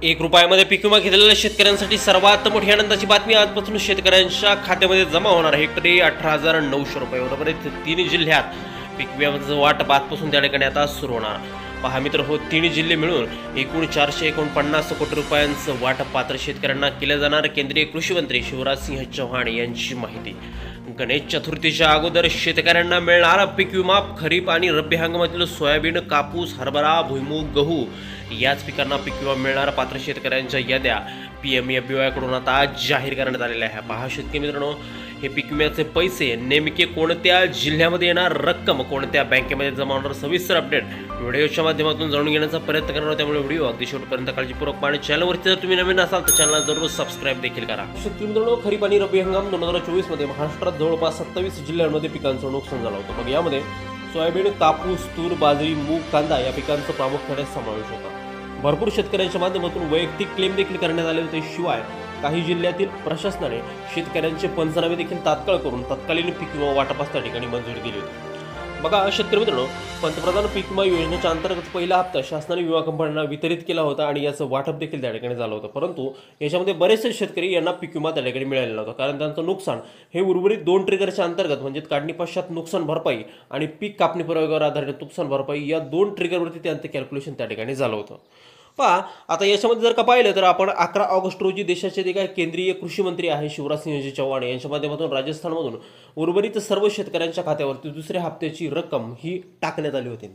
₹1 पीक विमा घेतलेल्या शेतकऱ्यांसाठी सर्वात मोठी आनंदाची बातमी. आजपासून शेतकऱ्यांच्या खात्यामध्ये जमा होणार हेक्टरी ₹18,900. बरोबर आहे, 3 जिल्ह्यात पीक विम्याचं वाटप आजपासून त्या ठिकाणी आता सुरू होणार. पहा मित्र हो, 3 जिल्हे मिळून एकूण ₹449 कोटी रुपयांचं वाटप पात्र शेतकऱ्यांना केलं जाणार. केंद्रीय कृषी मंत्री शिवराज सिंह चौहान यांची माहिती. गणेश चतुर्थीच्या अगोदर शेतकऱ्यांना मिळणारा पीक विमा खरीप आणि रब्बी हंगामातील सोयाबीन, कापूस, हरभरा, भुईमूग, गहू याच पिकांना पीक विमा मिळणारा पात्र शेतकऱ्यांच्या याद्या PMFBY कडून आता जाहीर करण्यात आलेल्या आहे. पहा शेतकरी मित्रांनो, हे पीक विम्याचे पैसे नेमके कोणत्या जिल्ह्यामध्ये येणार, रक्कम कोणत्या बँकेमध्ये जमा होणार, सविस्तर अपडेट व्हिडिओच्या माध्यमातून जाणून घेण्याचा प्रयत्न करणार. त्यामुळे व्हिडिओ अगदी शेवटपर्यंत काळजीपूर्वक पाहणे. चॅनलवरती जर तुम्ही नवीन असाल तर चॅनलला जरूर सबस्क्राईब देखील करा. शेतकरी मित्रांनो, खरीप आणि रब्बी हंगाम 2024 मध्ये महाराष्ट्रात जवळपास 27 जिल्ह्यांमध्ये पिकांचं नुकसान झालं होतं. मग यामध्ये सोयाबीन, कापूस, तूर, बाजरी, मूग, कांदा या पिकांचा प्रामुख्याने समावेश होता. भरपूर शेतकऱ्यांच्या माध्यमातून वैयक्तिक क्लेम देखील करण्यात आले होते. शिवाय काही जिल्ह्यातील प्रशासनाने शेतकऱ्यांचे पंचनामे देखील तात्काळ करून तत्कालीन पीक विमा वाटपास त्या ठिकाणी मंजुरी दिली होती. बघा शेतकरी मित्रांनो, पंतप्रधान पीक विमा योजनेच्या अंतर्गत पहिला हप्ता शासनाने विमा कंपन्यांना वितरित केला होता आणि याचं वाटप देखील त्या ठिकाणी झालं होतं. परंतु याच्यामध्ये बरेचसे शेतकरी यांना पीक विमा त्या ठिकाणी मिळालेला नव्हता, कारण त्यांचं नुकसान हे उर्वरित 2 ट्रिगरच्या अंतर्गत म्हणजे काढणी पश्चात नुकसान भरपाई आणि पीक कापणी प्रयोगावर आधारित नुकसान भरपाई या 2 ट्रिगरवरती त्यांचं कॅल्क्युलेशन त्या ठिकाणी झालं होतं. पहा आता याच्यामध्ये जर का पाहिलं तर आपण 11 ऑगस्ट रोजी देशाचे जे काही केंद्रीय कृषी मंत्री आहे शिवराज सिंह चौहान यांच्या माध्यमातून राजस्थानमधून उर्वरित सर्व शेतकऱ्यांच्या खात्यावरती दुसऱ्या हप्त्याची रक्कम ही टाकण्यात आली होती.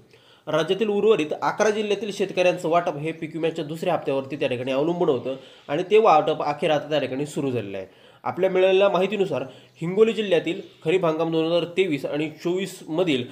राज्यातील उर्वरित 11 जिल्ह्यातील शेतकऱ्यांचं वाटप हे पीक विम्याच्या दुसऱ्या हप्त्यावरती त्या ठिकाणी अवलंबून होतं आणि ते वाटप अखेर आता त्या ठिकाणी सुरू झालेलं आहे. आपल्या मिळालेल्या माहितीनुसार हिंगोली जिल्ह्यातील खरीप हंगाम 2023 आणि 24 मधील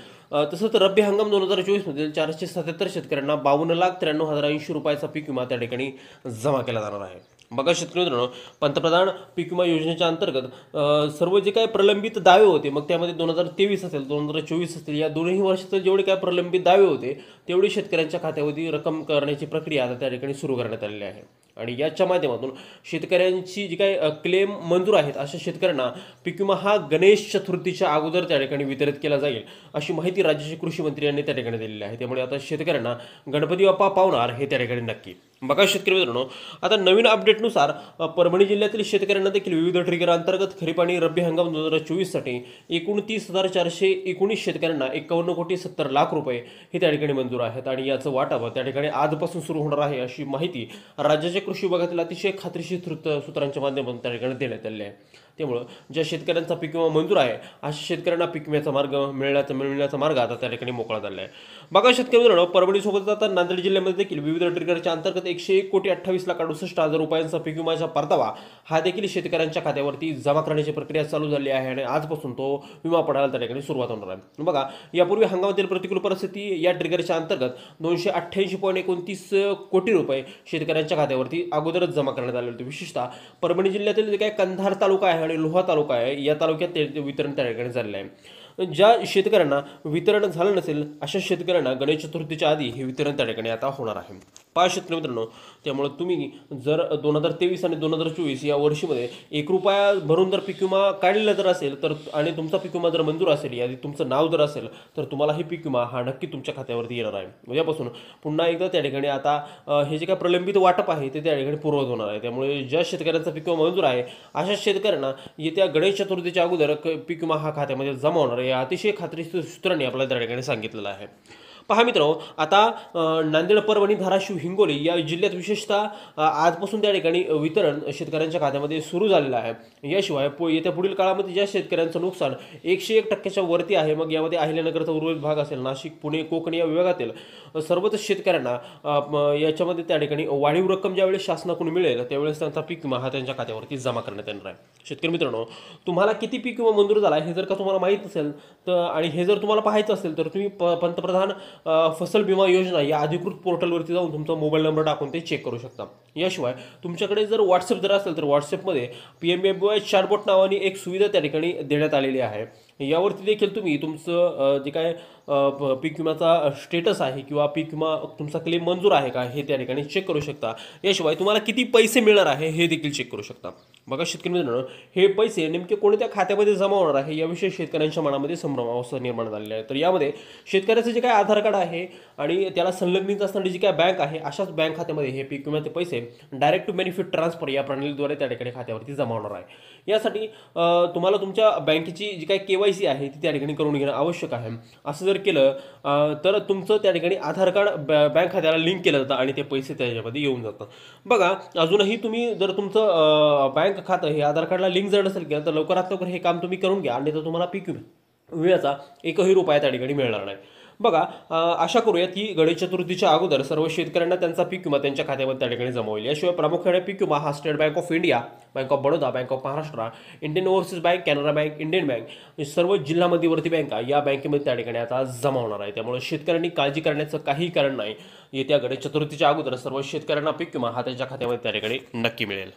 तसंच रब्बी हंगाम 2024 मधील 477 शेतकऱ्यांना ₹52,93,080 पीक विमा त्या ठिकाणी जमा केला जाणार आहे. बघा शेतकरी मित्रांनो, पंतप्रधान पीक विमा योजनेच्या अंतर्गत सर्व जे काही प्रलंबित दावे होते, मग त्यामध्ये 2023 असेल 2024 असेल या दोन्ही वर्षातील जेवढे काही प्रलंबित दावे होते तेवढे शेतकऱ्यांच्या खात्यावरती रक्कम करण्याची प्रक्रिया आता त्या ठिकाणी सुरू करण्यात आलेली आहे. आणि याच्या माध्यमातून शेतकऱ्यांची जी काही क्लेम मंजूर आहेत अशा शेतकऱ्यांना पीक विमा हा गणेश चतुर्थीच्या अगोदर त्या ठिकाणी वितरित केला जाईल अशी माहिती राज्याचे कृषी मंत्री यांनी त्या ठिकाणी दिलेली आहे. त्यामुळे आता शेतकऱ्यांना गणपती बाप्पा पावणार हे त्या ठिकाणी नक्की. बघा शेतकरी मित्रांनो, आता नवीन अपडेटनुसार परभणी जिल्ह्यातील शेतकऱ्यांना देखील विविध ट्रिगर अंतर्गत खरीप आणि रब्बी हंगाम 2024 साठी एकूण 30,419 शेतकऱ्यांना ₹51,70,00,000 हे त्या ठिकाणी मंजूर आहेत आणि याचं वाटप त्या ठिकाणी आजपासून सुरू होणार आहे अशी माहिती राज्याच्या कृषी विभागातील अतिशय खात्रीशीर सूत्रांच्या माध्यमातून त्या ठिकाणी देण्यात आलेली आहे. त्यामुळं ज्या शेतकऱ्यांचा पीक विमा मंजूर आहे अशा शेतकऱ्यांना पीक विम्याचा मार्ग मिळण्याचा मार्ग आता त्या ठिकाणी मोकळा झाला आहे. बघा शेतकरी मित्रांनो, परभणीसोबत आता नांदेड जिल्ह्यामध्ये देखील विविध ट्रिगरच्या अंतर्गत ₹101,28,68,000 पीक विम्याचा परतावा हा देखील शेतकऱ्यांच्या खात्यावरती जमा करण्याची प्रक्रिया चालू झाली आहे आणि आजपासून तो विमा पडायला त्या ठिकाणी सुरुवात होणार आहे. बघा यापूर्वी हंगामातील प्रतिकूल परिस्थिती या ट्रिगरच्या अंतर्गत ₹288.29 कोटी शेतकऱ्यांच्या खात्यावरती अगोदरच जमा करण्यात आले होते. विशेषतः परभणी जिल्ह्यातील जे काही कंधार तालुका आहे आणि लोहा तालुका आहे या तालुक्यात ते वितरण त्या ठिकाणी झालेलं आहे. ज्या शेतकऱ्यांना वितरण झालं नसेल अशा शेतकऱ्यांना गणेश चतुर्थीच्या आधी हे वितरण त्या ठिकाणी आता होणार आहे. पहा शेतकरी मित्रांनो, त्यामुळे तुम्ही जर 2023 आणि 2024 या वर्षीमध्ये ₹1 भरून जर पीक विमा काढलेला जर असेल तर आणि तुमचा पीक विमा जर मंजूर असेल यादी तुमचं नाव जर असेल तर तुम्हाला ही पीक विमा हा नक्की तुमच्या खात्यावरती येणार आहे. उद्यापासून पुन्हा एकदा त्या ठिकाणी आता हे जे काही प्रलंबित वाटप आहे ते त्या ठिकाणी पूर्ववत होणार आहे. त्यामुळे ज्या शेतकऱ्यांचा पीक विमा मंजूर आहे अशा शेतकऱ्यांना येत्या गणेश चतुर्थीच्या अगोदर पीक विमा हा खात्यामध्ये जमा होणार आहे या अतिशय खात्रीशीर सूत्रांनी आपल्याला त्या ठिकाणी सांगितलेलं आहे. पहा मित्रांनो, आता नांदेड, परभणी, धाराशिव, हिंगोली या जिल्ह्यात विशेषतः आजपासून त्या ठिकाणी वितरण शेतकऱ्यांच्या खात्यामध्ये सुरू झालेलं आहे. याशिवाय येत्या पुढील काळामध्ये ज्या शेतकऱ्यांचं नुकसान 101% वरती आहे, मग यामध्ये अहिल्यानगरचा उर्वरित भाग असेल, नाशिक, पुणे, कोकण या विभागातील सर्वच शेतकऱ्यांना याच्यामध्ये त्या ठिकाणी वाढीव रक्कम ज्यावेळेस शासनाकडून मिळेल त्यावेळेस त्यांचा पीक विमा हा त्यांच्या खात्यावरती जमा करण्यात येणार आहे. शेतकरी मित्रांनो, तुम्हाला किती पीक विमा मंजूर झाला हे जर का तुम्हाला माहीत असेल तर आणि हे जर तुम्हाला पाहायचं असेल तर तुम्ही पंतप्रधान फसल विमा योजना या अधिकृत पोर्टलवरती जाऊन तुमचा मोबाईल नंबर टाकून ते चेक करू शकता. याशिवाय तुमच्याकडे जर व्हॉट्सअप जर असेल तर व्हॉट्सअपमध्ये PMFBY चॅटबॉट नावाने एक सुविधा त्या ठिकाणी देण्यात आलेली आहे. यावरती देखील तुम्ही तुमचं जे काय पीक विम्याचा स्टेटस आहे किंवा पीक विमा तुमचा क्लेम मंजूर आहे का हे त्या ठिकाणी चेक करू शकता. याशिवाय तुम्हाला किती पैसे मिळणार आहे हे देखील चेक करू शकता. बघा शेतकरी मित्रांनो, हे पैसे नेमके कोणत्या खात्यामध्ये जमा होणार आहे याविषयी शेतकऱ्यांच्या मनामध्ये संभ्रमावस्था निर्माण झालेली आहे. तर यामध्ये शेतकऱ्याचं जे काय आधार कार्ड आहे आणि त्याला संलग्नित असणारी जी काय बँक आहे अशाच बँक खात्यामध्ये हे पीक विम्याचे पैसे डायरेक्ट टू बेनिफिट ट्रान्सफर या प्रणालीद्वारे त्या ठिकाणी खात्यावरती जमा होणार आहे. यासाठी तुम्हाला तुमच्या बँकेची जी काही KYC आहे ती त्या ठिकाणी करून घेणं आवश्यक आहे. असं जर केलं तर तुमचं त्या ठिकाणी आधार कार्ड बँक खात्याला लिंक केलं जातं आणि ते पैसे त्याच्यामध्ये येऊन जातं. बघा अजूनही तुम्ही जर तुमचं बँक खातं हे आधार कार्डला लिंक जर नसेल केलं तर लवकरात लवकर हे काम तुम्ही करून घ्या आणि तर तुम्हाला पीक विम्याचा एकही रुपया त्या ठिकाणी मिळणार नाही. बघा आशा करूया की गणेश चतुर्थीच्या अगोदर सर्व शेतकऱ्यांना त्यांचा पीक विमा त्यांच्या खात्यामध्ये त्या ठिकाणी जमा होईल. याशिवाय प्रामुख्याने पीक विमा हा state bank of India, bank of Baroda, bank of Maharashtra, Indian overseas bank, Canara bank, Indian bank सर्व जिल्हा मध्यवर्ती बँका या बँकेमध्ये त्या ठिकाणी आता जमा होणार आहे. त्यामुळे शेतकऱ्यांनी काळजी करण्याचं काही कारण नाही. येत्या गणेश चतुर्थीच्या अगोदर सर्व शेतकऱ्यांना पीक विमा हा त्यांच्या खात्यामध्ये त्या ठिकाणी नक्की मिळेल.